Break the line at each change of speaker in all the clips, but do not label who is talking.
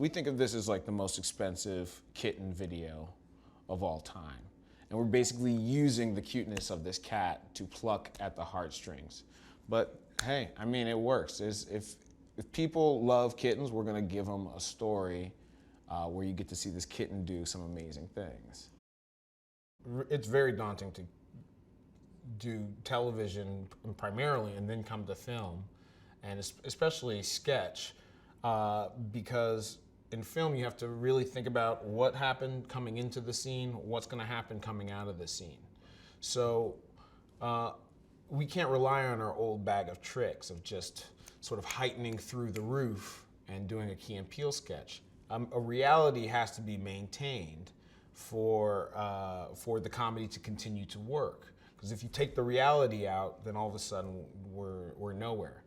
We think of this as like the most expensive kitten video of all time. And we're basically using the cuteness of this cat to pluck at the heartstrings. But hey, I mean, it works. If people love kittens, we're gonna give them a story where you get to see this kitten do some amazing things. It's very daunting to do television primarily and then come to film, and especially sketch, because in film you have to really think about what happened coming into the scene, what's going to happen coming out of the scene. So we can't rely on our old bag of tricks of just sort of heightening through the roof and doing a Key and Peele sketch. A reality has to be maintained for the comedy to continue to work. Because if you take the reality out, then all of a sudden we're nowhere.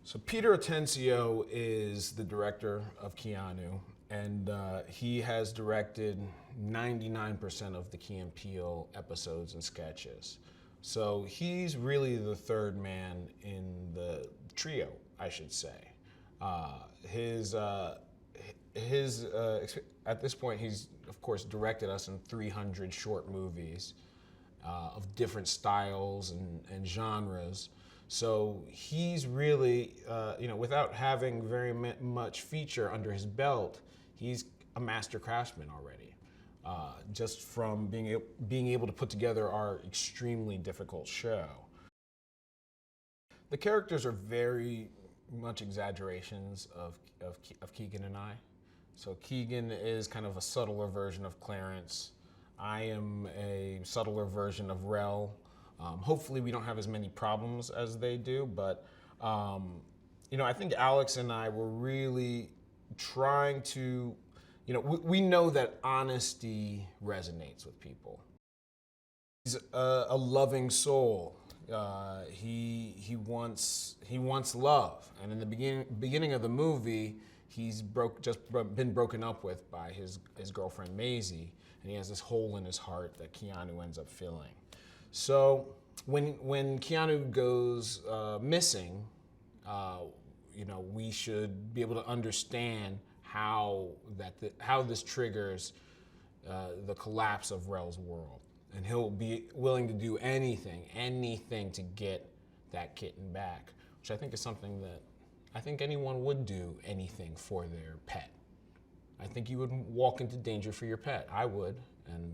So Peter Atencio is the director of KEANU, and he has directed 99% of the Key and Peele episodes and sketches. So he's really the third man in the trio, I should say. At this point, he's of course directed us in 300 short movies of different styles and genres. So he's really, without having very much feature under his belt, he's a master craftsman already. Just from being able to put together our extremely difficult show. The characters are very much exaggerations of Keegan and I. So Keegan is kind of a subtler version of Clarence. I am a subtler version of Rel. Hopefully we don't have as many problems as they do, but I think Alex and I were really trying to, we know that honesty resonates with people. He's a loving soul. He wants love, and in the beginning of the movie, he's been broken up with by his girlfriend Maisie, and he has this hole in his heart that KEANU ends up filling. So when KEANU goes missing, we should be able to understand how this triggers the collapse of Rel's world. And he'll be willing to do anything to get that kitten back, which I think is something that I think anyone would do anything for their pet. I think you would walk into danger for your pet. I would, and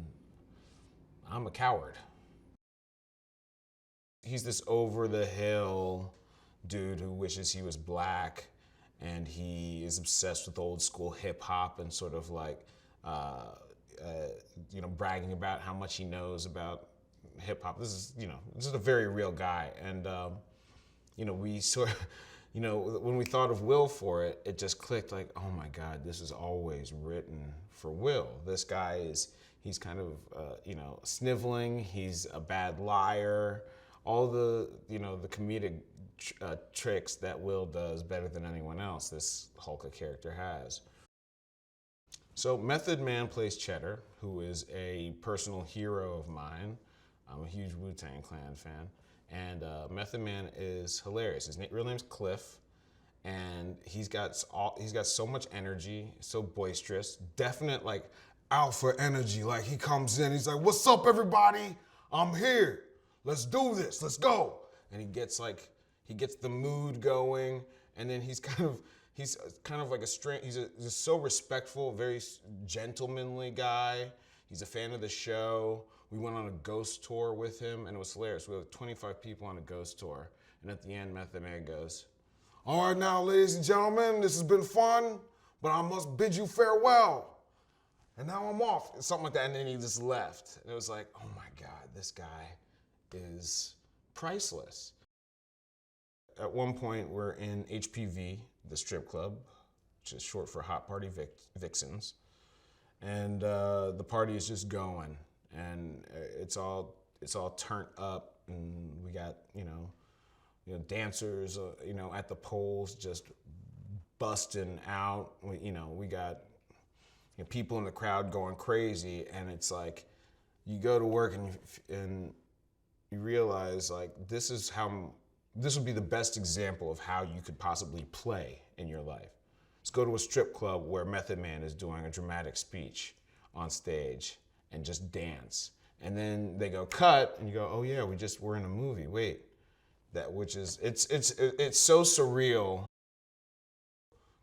I'm a coward. He's this over-the-hill dude who wishes he was black, and he is obsessed with old school hip-hop and sort of like, bragging about how much he knows about hip-hop. This is a very real guy, and we sort of, when we thought of Will for it, it just clicked like, oh my God, this is always written for Will. This guy he's kind of, sniveling, he's a bad liar, all the comedic tricks that Will does better than anyone else, this Hulk character has. So Method Man plays Cheddar, who is a personal hero of mine. I'm a huge Wu-Tang Clan fan. And Method Man is hilarious. His real name's Cliff, and he's got so much energy, so boisterous, definite like alpha energy. Like he comes in, he's like, "What's up, everybody? I'm here. Let's do this. Let's go." And he gets the mood going, and then he's kind of like he's just so respectful, very gentlemanly guy. He's a fan of the show. We went on a ghost tour with him, and it was hilarious. We had 25 people on a ghost tour, and at the end, Method Man goes, "All right, now, ladies and gentlemen, this has been fun, but I must bid you farewell. And now I'm off." Something like that, and then he just left. And it was like, oh my God, this guy is priceless. At one point, we're in HPV, the strip club, which is short for Hot Party Vixens. And the party is just going, and it's all turned up, and we got dancers at the poles just busting out. We got people in the crowd going crazy, and it's like you go to work and you realize like this would be the best example of how you could possibly play in your life. let's go to a strip club where Method Man is doing a dramatic speech on stage and just dance. And then they go cut, and you go, oh yeah, we're in a movie. Wait, it's so surreal.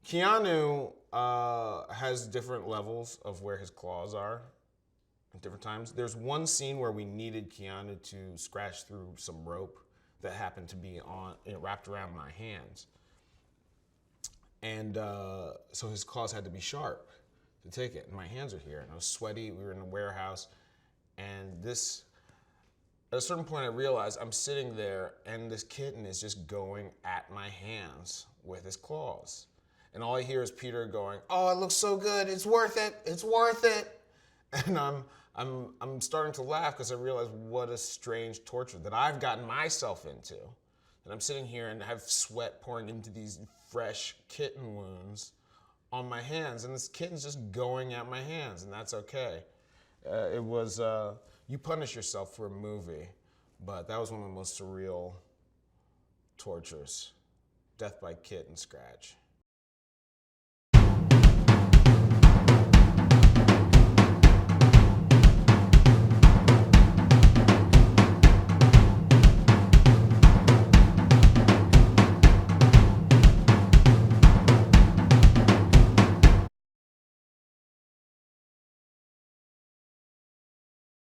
Keanu has different levels of where his claws are at different times. There's one scene where we needed Keanu to scratch through some rope that happened to be wrapped around my hands. And so his claws had to be sharp to take it. And my hands are here, and I was sweaty. We were in a warehouse. And at a certain point, I realized I'm sitting there, and this kitten is just going at my hands with his claws. And all I hear is Peter going, "Oh, it looks so good. It's worth it. It's worth it." And I'm starting to laugh because I realize what a strange torture that I've gotten myself into. And I'm sitting here and I have sweat pouring into these fresh kitten wounds on my hands, and this kitten's just going at my hands, and that's okay. It was, you punish yourself for a movie, but that was one of the most surreal tortures. Death by kitten scratch.